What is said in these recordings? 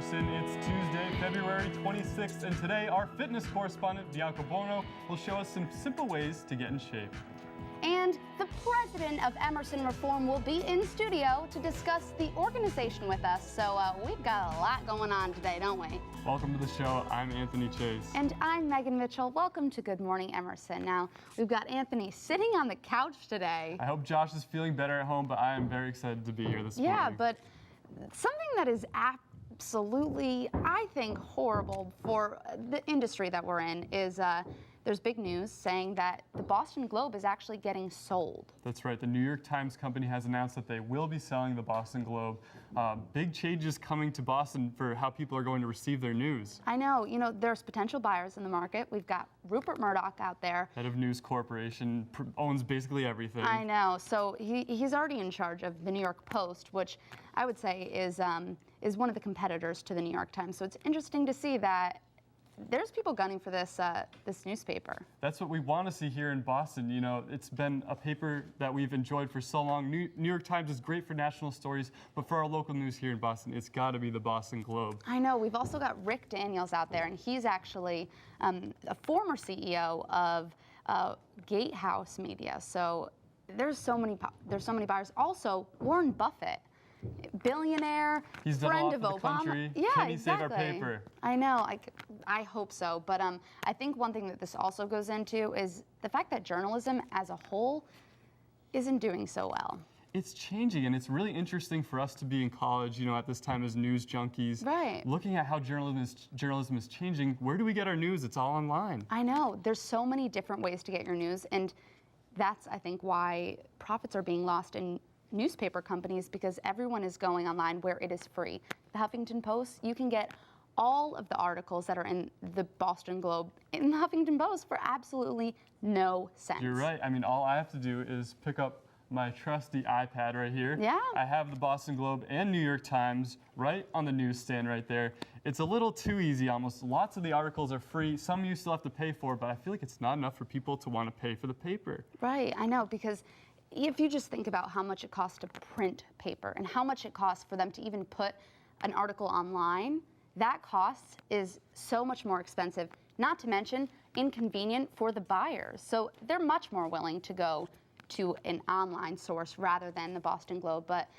Emerson. It's Tuesday, February 26th, and today our fitness correspondent, Bianca Buono, will show us some simple ways to get in shape. And the president of Emerson Reform will be in studio to discuss the organization with us. So we've got a lot going on today, don't we? Welcome to the show. I'm Anthony Chasse. And I'm Megan Mitchell. Welcome to Good Morning Emerson. Now, we've got Anthony sitting on the couch today. I hope Josh is feeling better at home, but I am very excited to be here this morning. Yeah, but something that is absolutely, I think, horrible for the industry that we're in is there's big news saying that the Boston Globe is actually getting sold. That's right. The New York Times company has announced that they will be selling the Boston Globe. Big changes coming to Boston for how people are going to receive their news. I know. You know, there's potential buyers in the market. We've got Rupert Murdoch out there. Head of News Corporation, owns basically everything. I know. So he's already in charge of the New York Post, which I would say is one of the competitors to the New York Times. So it's interesting to see that there's people gunning for this this newspaper. That's what we want to see here in Boston. You know, it's been a paper that we've enjoyed for so long. New York Times is great for national stories, but for our local news here in Boston, it's got to be the Boston Globe. I know. We've also got Rick Daniels out there, and he's actually a former CEO of Gatehouse Media. So there's so many buyers. Also, Warren Buffett, billionaire, he's done friend a lot of for the Obama. Country. Yeah, Can he exactly. save our paper? I know. I hope so. But I think one thing that this also goes into is the fact that journalism as a whole isn't doing so well. It's changing, and it's really interesting for us to be in college, you know, at this time as news junkies. Right. Looking at how journalism is changing. Where do we get our news? It's all online. I know. There's so many different ways to get your news, and that's, I think, why profits are being lost in newspaper companies, because everyone is going online where it is free. The Huffington Post, you can get all of the articles that are in the Boston Globe in the Huffington Post for absolutely no cents. You're right. I mean, all I have to do is pick up my trusty iPad right here. Yeah. I have the Boston Globe and New York Times right on the newsstand right there. It's a little too easy almost. Lots of the articles are free. Some you still have to pay for, but I feel like it's not enough for people to want to pay for the paper. Right, I know, because if you just think about how much it costs to print paper and how much it costs for them to even put an article online, that cost is so much more expensive, not to mention inconvenient for the buyers. So they're much more willing to go to an online source rather than the Boston Globe. But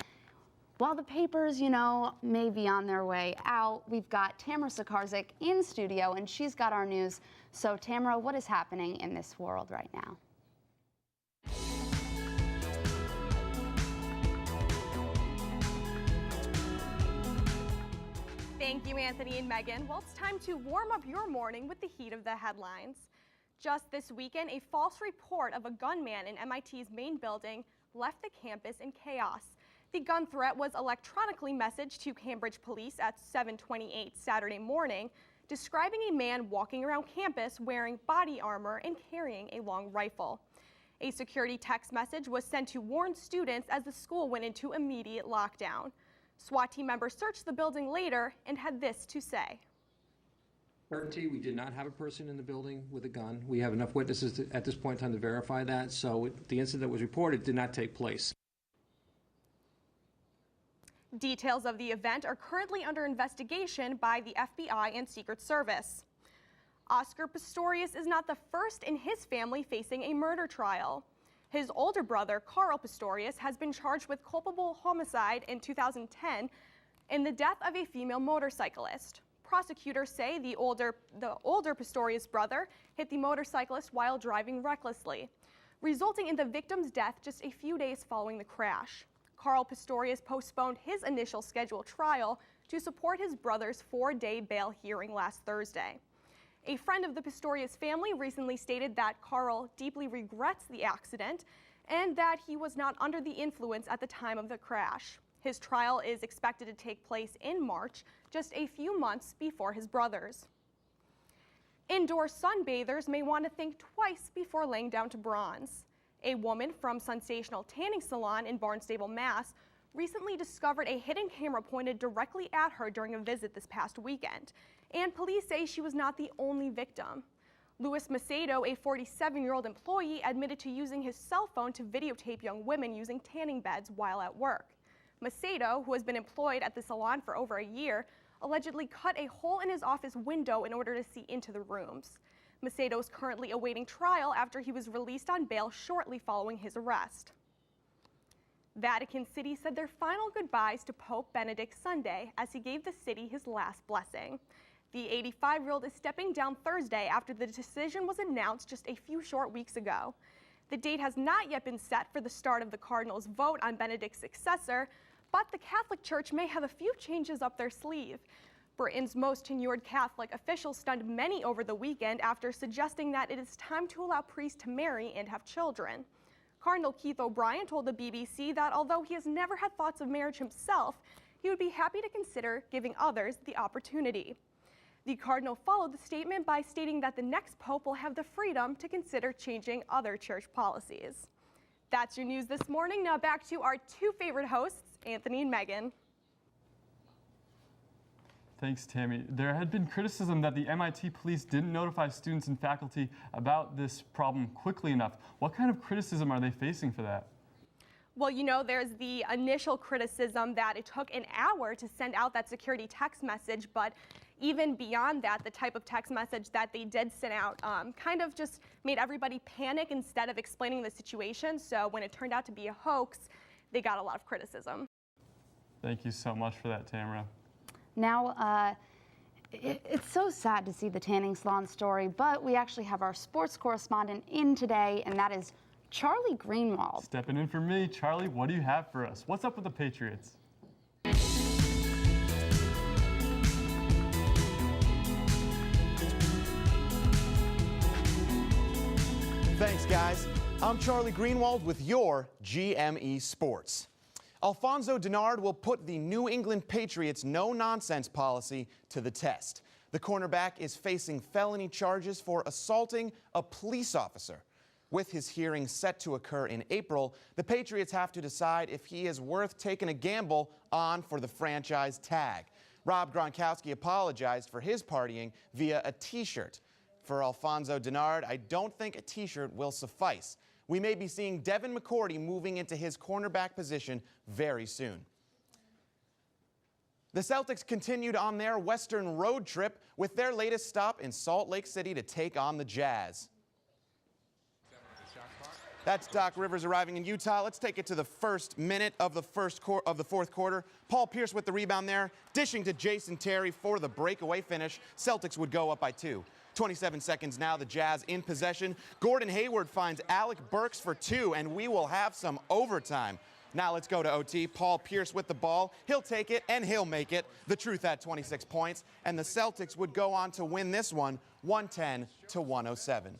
while the papers, you know, may be on their way out, we've got Tamara Sakarzik in studio, and she's got our news. So Tamara, what is happening in this world right now? Thank you, Anthony and Megan. Well, it's time to warm up your morning with the heat of the headlines. Just this weekend, a false report of a gunman in MIT's main building left the campus in chaos. The gun threat was electronically messaged to Cambridge police at 7:28 Saturday morning, describing a man walking around campus wearing body armor and carrying a long rifle. A security text message was sent to warn students as the school went into immediate lockdown. SWAT team members searched the building later and had this to say. Certainty, we did not have a person in the building with a gun. We have enough witnesses at this point in time to verify that, so the incident that was reported did not take place. Details of the event are currently under investigation by the FBI and Secret Service. Oscar Pistorius is not the first in his family facing a murder trial. His older brother, Carl Pistorius, has been charged with culpable homicide in 2010 in the death of a female motorcyclist. Prosecutors say the older Pistorius brother hit the motorcyclist while driving recklessly, resulting in the victim's death just a few days following the crash. Carl Pistorius postponed his initial scheduled trial to support his brother's 4-day bail hearing last Thursday. A friend of the Pistorius family recently stated that Carl deeply regrets the accident and that he was not under the influence at the time of the crash. His trial is expected to take place in March, just a few months before his brother's. Indoor sunbathers may want to think twice before laying down to bronze. A woman from Sensational Tanning Salon in Barnstable, Mass. recently discovered a hidden camera pointed directly at her during a visit this past weekend, and police say she was not the only victim. Louis Macedo, a 47-year-old employee, admitted to using his cell phone to videotape young women using tanning beds while at work. Macedo, who has been employed at the salon for over a year, allegedly cut a hole in his office window in order to see into the rooms. Macedo is currently awaiting trial after he was released on bail shortly following his arrest. Vatican City said their final goodbyes to Pope Benedict Sunday as he gave the city his last blessing. The 85-year-old is stepping down Thursday after the decision was announced just a few short weeks ago. The date has not yet been set for the start of the Cardinals' vote on Benedict's successor, but the Catholic Church may have a few changes up their sleeve. Britain's most tenured Catholic official stunned many over the weekend after suggesting that it is time to allow priests to marry and have children. Cardinal Keith O'Brien told the BBC that although he has never had thoughts of marriage himself, he would be happy to consider giving others the opportunity. The Cardinal followed the statement by stating that the next Pope will have the freedom to consider changing other church policies. That's your news this morning. Now back to our two favorite hosts, Anthony and Megan. Thanks, Tammy. There had been criticism that the MIT police didn't notify students and faculty about this problem quickly enough. What kind of criticism are they facing for that? Well, you know, there's the initial criticism that it took an hour to send out that security text message, but even beyond that, the type of text message that they did send out kind of just made everybody panic instead of explaining the situation. So when it turned out to be a hoax, they got a lot of criticism. Thank you so much for that, Tamara. Now, it's so sad to see the tanning salon story, but we actually have our sports correspondent in today, and that is Charlie Greenwald. Stepping in for me, Charlie, what do you have for us? What's up with the Patriots? Thanks, guys. I'm Charlie Greenwald with your GME Sports. Alfonso Denard will put the New England Patriots' no-nonsense policy to the test. The cornerback is facing felony charges for assaulting a police officer. With his hearing set to occur in April, the Patriots have to decide if he is worth taking a gamble on for the franchise tag. Rob Gronkowski apologized for his partying via a T-shirt. For Alfonso Denard, I don't think a T-shirt will suffice. We may be seeing Devin McCourty moving into his cornerback position very soon. The Celtics continued on their Western road trip with their latest stop in Salt Lake City to take on the Jazz. That's Doc Rivers arriving in Utah. Let's take it to the first minute of the fourth quarter. Paul Pierce with the rebound there, dishing to Jason Terry for the breakaway finish. Celtics would go up by 2. 27 seconds now, the Jazz in possession. Gordon Hayward finds Alec Burks for 2, and we will have some overtime. Now let's go to OT. Paul Pierce with the ball. He'll take it, and he'll make it. The Truth had 26 points, and the Celtics would go on to win this one 110-107.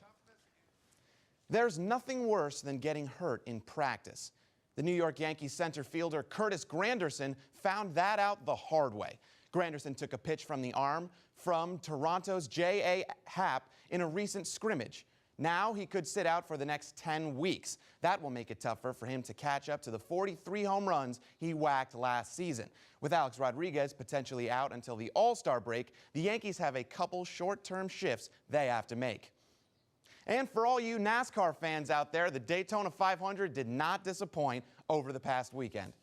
There's nothing worse than getting hurt in practice. The New York Yankees center fielder Curtis Granderson found that out the hard way. Granderson took a pitch from the arm from Toronto's J.A. Happ in a recent scrimmage. Now he could sit out for the next 10 weeks. That will make it tougher for him to catch up to the 43 home runs he whacked last season. With Alex Rodriguez potentially out until the All-Star break, the Yankees have a couple short-term shifts they have to make. And for all you NASCAR fans out there, the Daytona 500 did not disappoint over the past weekend.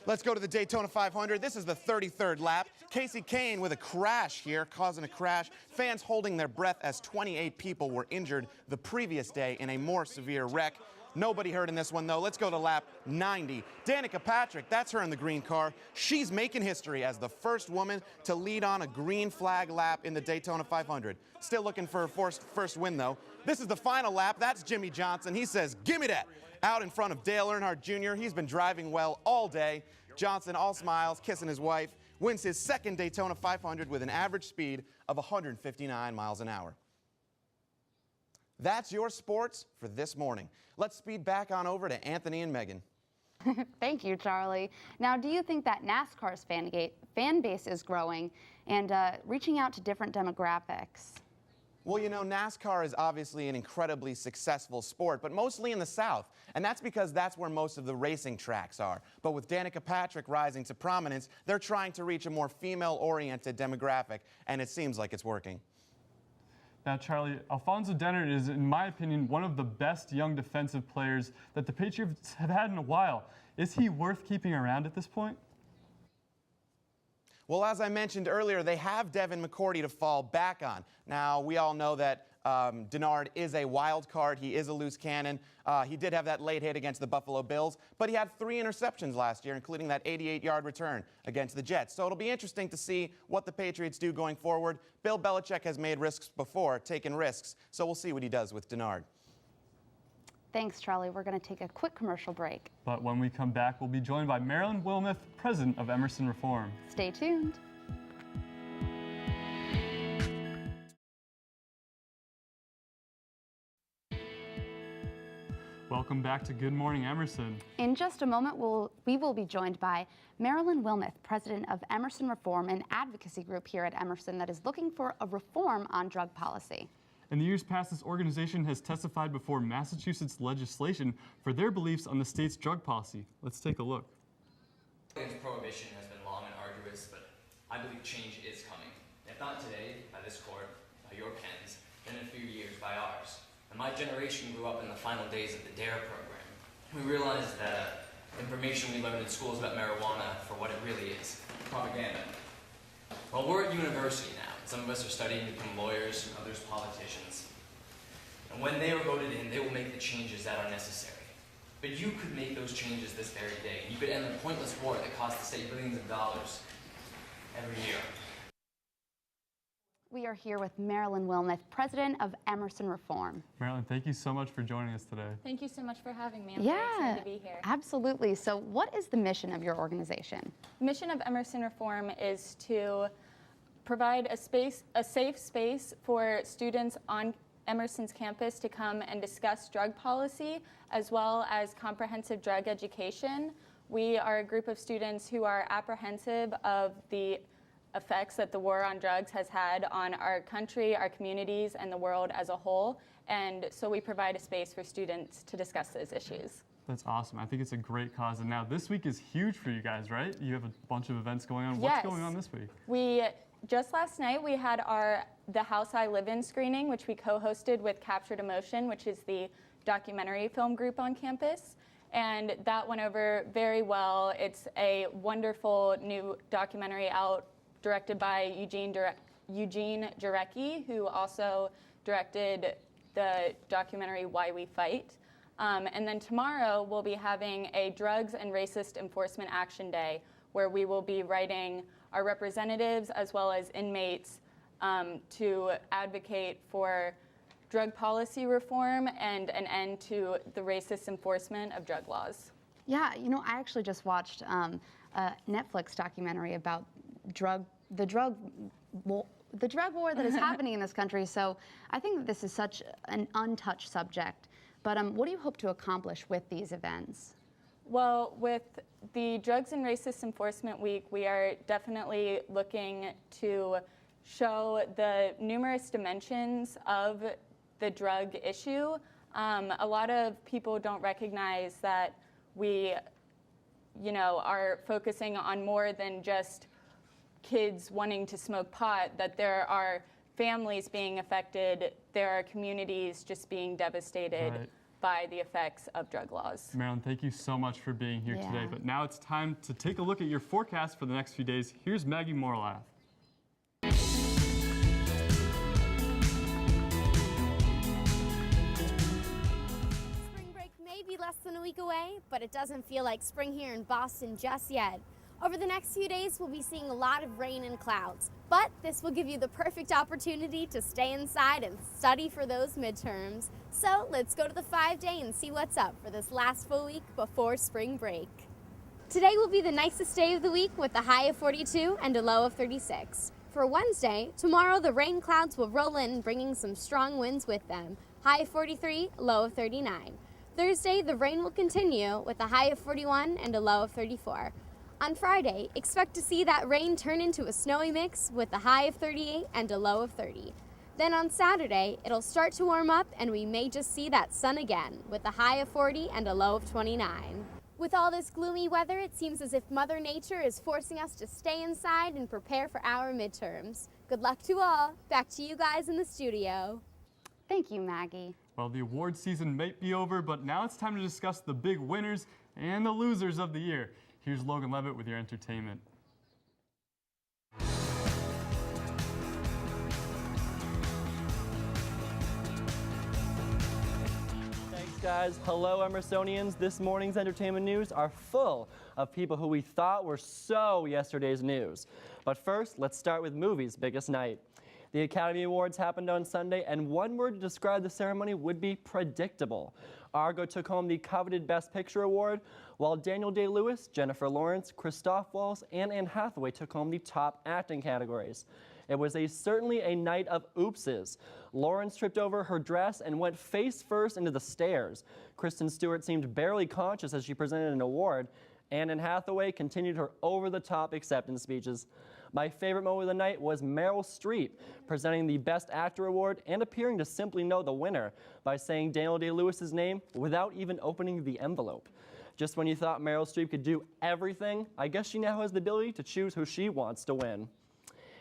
Let's go to the Daytona 500. This is the 33rd lap. Casey Kane with a crash here, causing a crash. Fans holding their breath as 28 people were injured the previous day in a more severe wreck. Nobody hurt in this one, though. Let's go to lap 90. Danica Patrick, that's her in the green car. She's making history as the first woman to lead on a green flag lap in the Daytona 500. Still looking for her first win, though. This is the final lap. That's Jimmy Johnson. He says, "Give me that." Out in front of Dale Earnhardt Jr. He's been driving well all day. Johnson, all smiles, kissing his wife, wins his second Daytona 500 with an average speed of 159 miles an hour. That's your sports for this morning. Let's speed back on over to Anthony and Megan. Thank you, Charlie. Now, do you think that NASCAR's fan base is growing and reaching out to different demographics? Well, you know, NASCAR is obviously an incredibly successful sport, but mostly in the South. And that's because that's where most of the racing tracks are. But with Danica Patrick rising to prominence, they're trying to reach a more female-oriented demographic, and it seems like it's working. Now, Charlie, Alfonso Denard is, in my opinion, one of the best young defensive players that the Patriots have had in a while. Is he worth keeping around at this point? Well, as I mentioned earlier, they have Devin McCourty to fall back on. Now, we all know that Denard is a wild card. He is a loose cannon. He did have that late hit against the Buffalo Bills, but he had 3 interceptions last year, including that 88-yard return against the Jets. So it'll be interesting to see what the Patriots do going forward. Bill Belichick has made risks before, taken risks, so we'll see what he does with Denard. Thanks, Charlie. We're going to take a quick commercial break. But when we come back, we'll be joined by Marilyn Wilmoth, president of Emerson Reform. Stay tuned. Welcome back to Good Morning Emerson. In just a moment, we will be joined by Marilyn Wilmoth, president of Emerson Reform, an advocacy group here at Emerson that is looking for a reform on drug policy. In the years past, this organization has testified before Massachusetts legislation for their beliefs on the state's drug policy. Let's take a look. Prohibition has been long and arduous, but I believe change is coming. If not today, by this court, by your pens, then in a few years, by ours. And my generation grew up in the final days of the DARE program. We realized that information we learned in schools about marijuana for what it really is, propaganda. Well, we're at university now. Some of us are studying to become lawyers, and others politicians. And when they are voted in, they will make the changes that are necessary. But you could make those changes this very day. You could end the pointless war that costs the state billions of dollars every year. We are here with Marilyn Wilmoth, president of Emerson Reform. Marilyn, thank you so much for joining us today. Thank you so much for having me. I'm very excited to be here. Absolutely. So what is the mission of your organization? The mission of Emerson Reform is to provide a safe space for students on Emerson's campus to come and discuss drug policy as well as comprehensive drug education. We are a group of students who are apprehensive of the effects that the war on drugs has had on our country, our communities, and the world as a whole. And so we provide a space for students to discuss those issues. That's awesome. I think it's a great cause. And now this week is huge for you guys, right? You have a bunch of events going on. What's going on this week? Just last night, we had the House I Live In screening, which we co-hosted with Captured Emotion, which is the documentary film group on campus. And that went over very well. It's a wonderful new documentary out, directed by Eugene Jarecki, who also directed the documentary Why We Fight. And then tomorrow, we'll be having a Drugs and Racist Enforcement Action Day, where we will be writing our representatives as well as inmates to advocate for drug policy reform and an end to the racist enforcement of drug laws. Yeah, you know, I actually just watched a Netflix documentary about the drug war that is happening in this country. So I think that this is such an untouched subject. But what do you hope to accomplish with these events? Well, with the Drugs and Racist Enforcement Week, we are definitely looking to show the numerous dimensions of the drug issue. A lot of people don't recognize that we, are focusing on more than just kids wanting to smoke pot, that there are families being affected, there are communities just being devastated by the effects of drug laws. Marilyn, thank you so much for being here today. But now it's time to take a look at your forecast for the next few days. Here's Maggie Morlath. Spring break may be less than a week away, but it doesn't feel like spring here in Boston just yet. Over the next few days, we'll be seeing a lot of rain and clouds, but this will give you the perfect opportunity to stay inside and study for those midterms. So let's go to the 5-day and see what's up for this last full week before spring break. Today will be the nicest day of the week with a high of 42 and a low of 36. For Wednesday, tomorrow the rain clouds will roll in, bringing some strong winds with them. High of 43, low of 39. Thursday, the rain will continue with a high of 41 and a low of 34. On Friday, expect to see that rain turn into a snowy mix with a high of 38 and a low of 30. Then on Saturday, it'll start to warm up and we may just see that sun again with a high of 40 and a low of 29. With all this gloomy weather, it seems as if Mother Nature is forcing us to stay inside and prepare for our midterms. Good luck to all. Back to you guys in the studio. Thank you, Maggie. Well, the award season might be over, but now it's time to discuss the big winners and the losers of the year. Here's Logan Leavitt with your entertainment. guys? Hello, Emersonians. This morning's entertainment news are full of people who we thought were so yesterday's news. But first, let's start with movies' biggest night. The Academy Awards happened on Sunday, and one word to describe the ceremony would be predictable. Argo took home the coveted Best Picture award, while Daniel Day-Lewis, Jennifer Lawrence, Christoph Waltz, and Anne Hathaway took home the top acting categories. It was certainly a night of oopses. Lawrence tripped over her dress and went face first into the stairs. Kristen Stewart seemed barely conscious as she presented an award, and Anne Hathaway continued her over-the-top acceptance speeches. My favorite moment of the night was Meryl Streep presenting the Best Actor award and appearing to simply know the winner by saying Daniel Day-Lewis's name without even opening the envelope. Just when you thought Meryl Streep could do everything, I guess she now has the ability to choose who she wants to win.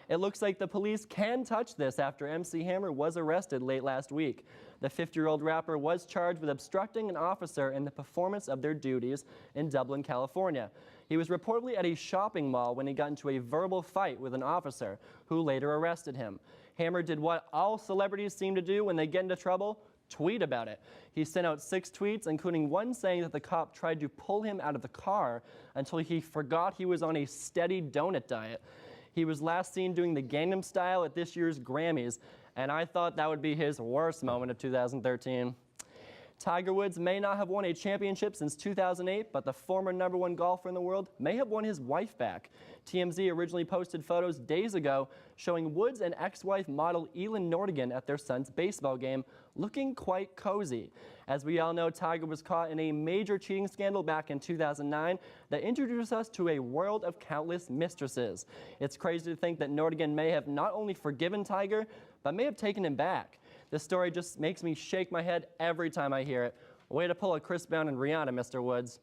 It looks like the police can touch this after MC Hammer was arrested late last week. The 50-year-old rapper was charged with obstructing an officer in the performance of their duties in Dublin, California. He was reportedly at a shopping mall when he got into a verbal fight with an officer, who later arrested him. Hammer did what all celebrities seem to do when they get into trouble: tweet about it. He sent out 6 tweets, including one saying that the cop tried to pull him out of the car until he forgot he was on a steady donut diet. He was last seen doing the Gangnam Style at this year's Grammys, and I thought that would be his worst moment of 2013. Tiger Woods may not have won a championship since 2008, but the former #1 golfer in the world may have won his wife back. TMZ originally posted photos days ago showing Woods and ex-wife model Elin Nordegren at their son's baseball game, looking quite cozy. As we all know, Tiger was caught in a major cheating scandal back in 2009 that introduced us to a world of countless mistresses. It's crazy to think that Nordegren may have not only forgiven Tiger, but may have taken him back. This story just makes me shake my head every time I hear it. Way to pull a Chris Brown and Rihanna, Mr. Woods.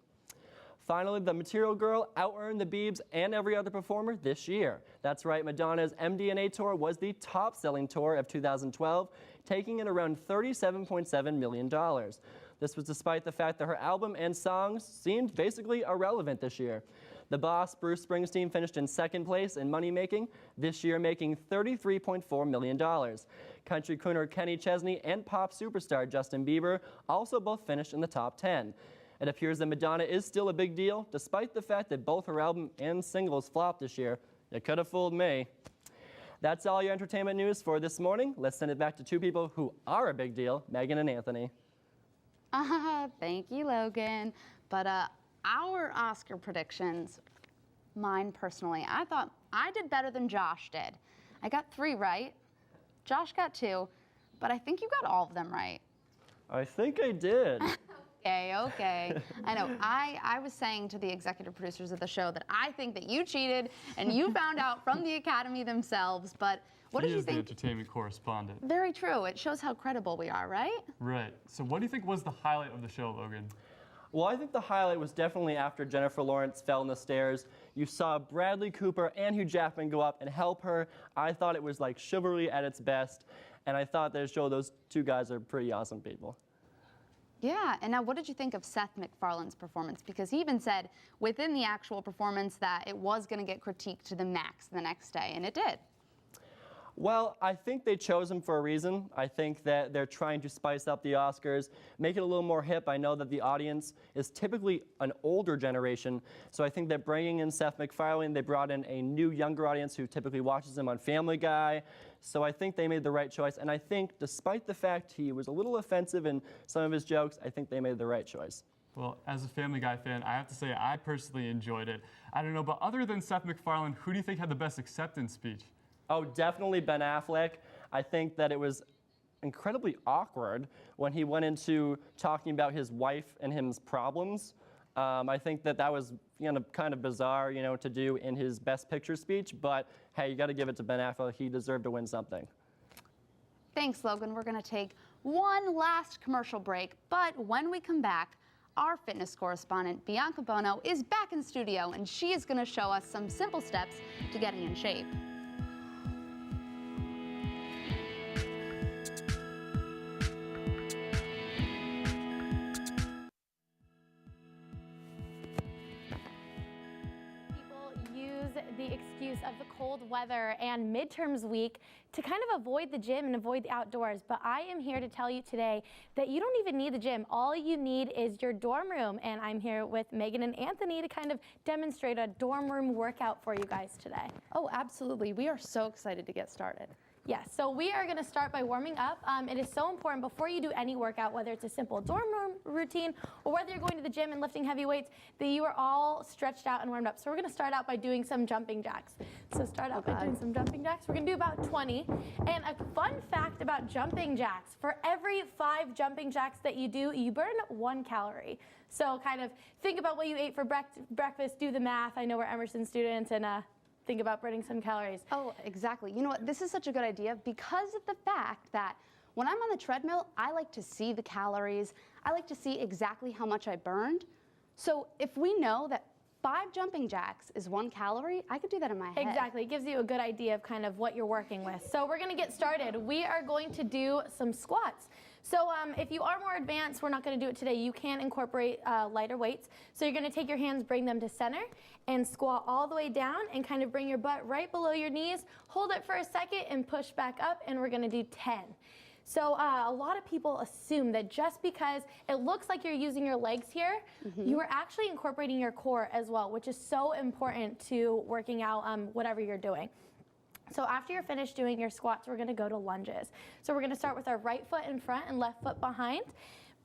Finally, the Material Girl out-earned the Biebs and every other performer this year. That's right, Madonna's MDNA tour was the top-selling tour of 2012, taking in around $37.7 million. This was despite the fact that her album and songs seemed basically irrelevant this year. The boss, Bruce Springsteen, finished in second place in money-making, this year making $33.4 million. Country crooner Kenny Chesney and pop superstar Justin Bieber also both finished in the top 10. It appears that Madonna is still a big deal, despite the fact that both her album and singles flopped this year. It could have fooled me. That's all your entertainment news for this morning. Let's send it back to 2 people who are a big deal, Megan and Anthony. Thank you, Logan. But our Oscar predictions, mine personally, I thought I did better than Josh did. I got 3 right. Josh got 2, but I think you got all of them right. I think I did. Okay. I know. I was saying to the executive producers of the show that I think that you cheated and you found out from the Academy themselves, but what did you think? He is the entertainment correspondent. Very true. It shows how credible we are, right? Right. So what do you think was the highlight of the show, Logan? Well, I think the highlight was definitely after Jennifer Lawrence fell in the stairs. You saw Bradley Cooper and Hugh Jackman go up and help her. I thought it was like chivalry at its best, and I thought that showed those 2 guys are pretty awesome people. Yeah, and now what did you think of Seth MacFarlane's performance? Because he even said within the actual performance that it was going to get critiqued to the max the next day, and it did. Well, I think they chose him for a reason. I think that they're trying to spice up the Oscars, make it a little more hip. I know that the audience is typically an older generation, so I think that bringing in Seth MacFarlane, they brought in a new, younger audience who typically watches him on Family Guy. So I think they made the right choice, and I think despite the fact he was a little offensive in some of his jokes, I think they made the right choice. Well, as a Family Guy fan, I have to say I personally enjoyed it. I don't know, but other than Seth MacFarlane, who do you think had the best acceptance speech? Oh, definitely Ben Affleck. I think that it was incredibly awkward when he went into talking about his wife and his problems. I think that was kind of bizarre, to do in his Best Picture speech, but hey, you got to give it to Ben Affleck. He deserved to win something. Thanks, Logan. We're going to take one last commercial break, but when we come back, our fitness correspondent, Bianca Buono, is back in studio, and she is going to show us some simple steps to getting in shape. the excuse of the cold weather and midterms week to kind of avoid the gym and avoid the outdoors, but I am here to tell you today that you don't even need the gym. All you need is your dorm room, and I'm here with Megan and Anthony to kind of demonstrate a dorm room workout for you guys today. Oh, absolutely. We are so excited to get started. Yes, so we are going to start by warming up. It is so important before you do any workout, whether it's a simple dorm room routine or whether you're going to the gym and lifting heavy weights, that you are all stretched out and warmed up. So we're going to start out by doing some jumping jacks. So start out by doing some jumping jacks. We're going to do about 20. And a fun fact about jumping jacks, for every 5 jumping jacks that you do, you burn 1 calorie. So kind of think about what you ate for breakfast, do the math. I know we're Emerson students, and think about burning some calories. Oh, exactly. You know what? This is such a good idea because of the fact that when I'm on the treadmill, I like to see the calories. I like to see exactly how much I burned. So if we know that 5 jumping jacks is 1 calorie, I could do that in my head. Exactly. It gives you a good idea of kind of what you're working with. So we're going to get started. We are going to do some squats. So if you are more advanced, we're not going to do it today. You can incorporate lighter weights. So you're going to take your hands, bring them to center, and squat all the way down and kind of bring your butt right below your knees. Hold it for a second and push back up, and we're going to do 10. So a lot of people assume that just because it looks like you're using your legs here, you are actually incorporating your core as well, which is so important to working out whatever you're doing. So after you're finished doing your squats, we're going to go to lunges. So we're going to start with our right foot in front and left foot behind.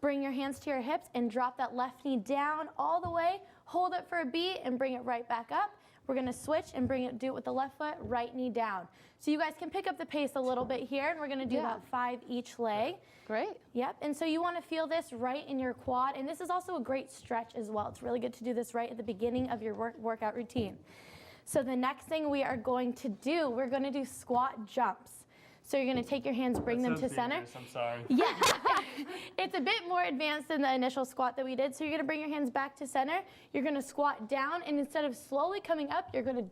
Bring your hands to your hips and drop that left knee down all the way. Hold it for a beat and bring it right back up. We're going to switch and do it with the left foot, right knee down. So you guys can pick up the pace a little bit here, and we're going to do about 5 each leg. Great. Yep, and so you want to feel this right in your quad, and this is also a great stretch as well. It's really good to do this right at the beginning of your workout routine. So the next thing we are going to do, we're going to do squat jumps. So you're going to take your hands, bring them to center. I'm sorry. Yeah, it's a bit more advanced than the initial squat that we did. So you're going to bring your hands back to center. You're going to squat down, and instead of slowly coming up, you're going to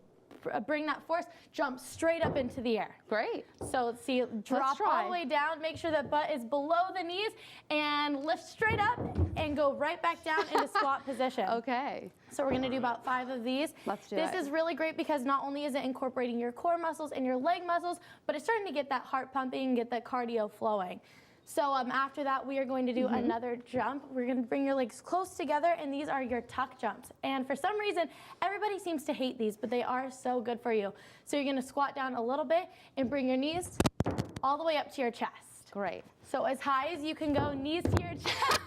bring that force, jump straight up into the air. Great. So let's see, drop all the way down, make sure that butt is below the knees, and lift straight up and go right back down into squat position. Okay. So we're going to do about 5 of these. Let's do This it. is really great because not only is it incorporating your core muscles and your leg muscles, but it's starting to get that heart pumping, get that cardio flowing. So after that, we are going to do another jump. We're going to bring your legs close together, and these are your tuck jumps. And for some reason, everybody seems to hate these, but they are so good for you. So you're going to squat down a little bit and bring your knees all the way up to your chest. Great. So as high as you can go, knees to your chest.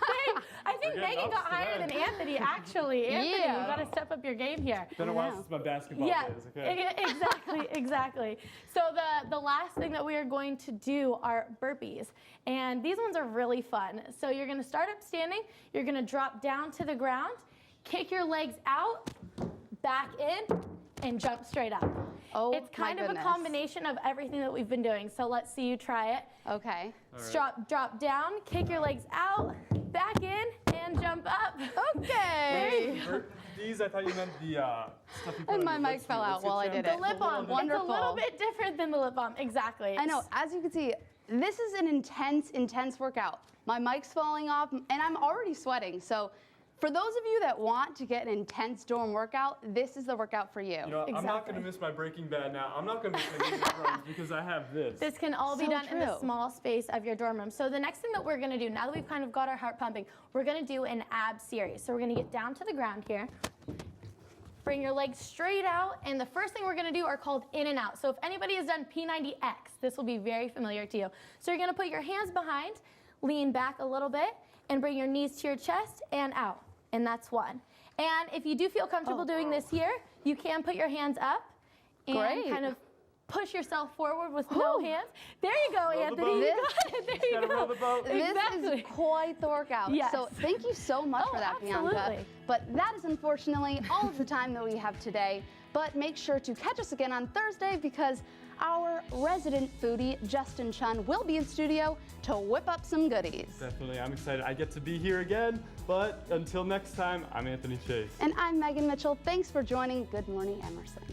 I think Megan got higher than Anthony, actually. Anthony, you've got to step up your game here. Been a while since my basketball days, okay? Exactly. So the last thing that we are going to do are burpees. And these ones are really fun. So you're going to start up standing. You're going to drop down to the ground, kick your legs out, back in, and jump straight up. Oh, it's kind of a combination of everything that we've been doing. So let's see you try it. Okay. Drop down, kick your legs out, back in, and jump up. Okay. These, I thought you meant the stuff you put And on my your mic lips fell when you out while I did The it. lip balm. Wonderful. It's a little bit different than the lip balm. Exactly. I know. As you can see, this is an intense workout. My mic's falling off, and I'm already sweating. So for those of you that want to get an intense dorm workout, this is the workout for you. You know, I'm not going to miss my Breaking Bad now. I'm not going to miss my Game of Thrones because I have this. This can all be So done in the true. small space of your dorm room. So the next thing that we're going to do, now that we've kind of got our heart pumping, we're going to do an ab series. So we're going to get down to the ground here. Bring your legs straight out, and the first thing we're going to do are called in and out. So if anybody has done P90X, this will be very familiar to you. So you're going to put your hands behind, lean back a little bit, and bring your knees to your chest and out. And that's 1. And if you do feel comfortable doing this here, you can put your hands up and kind of push yourself forward with no hands. There you go, Anthony. You got it. There you go. This is quite the workout. Yes. So thank you so much for that, Bianca. absolutely. But that is unfortunately all of the time that we have today. But make sure to catch us again on Thursday because our resident foodie, Justin Chun, will be in studio to whip up some goodies. Definitely. I'm excited. I get to be here again. But until next time, I'm Anthony Chasse. And I'm Megan Mitchell. Thanks for joining Good Morning Emerson.